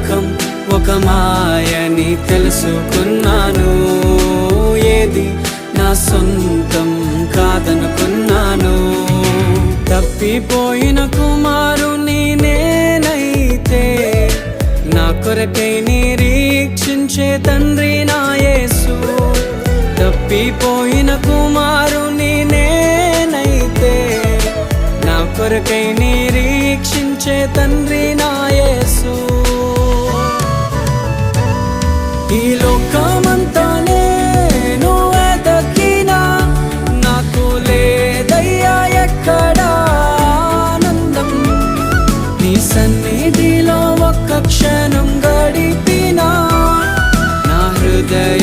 లోకం ఒక మాయని తెలుసుకున్నాను. ఏది నా సొంతం కాదనుకున్నాను. తప్పిపోయిన కుమారుని నేనైతే నా కొరకై నిరీక్షించే తండ్రి నా యేసు. తప్పిపోయిన కుమారుని నేనైతే నా కొరకై నిరీక్షించే తండ్రి నా యేసు. ఈ లోకమంతా నేను వెతకినా నాకు లేదయ్యా ఎక్కడా ఆనందం. నీ సన్నిధిలో ఒక్క క్షణం గడిపినా నా హృదయ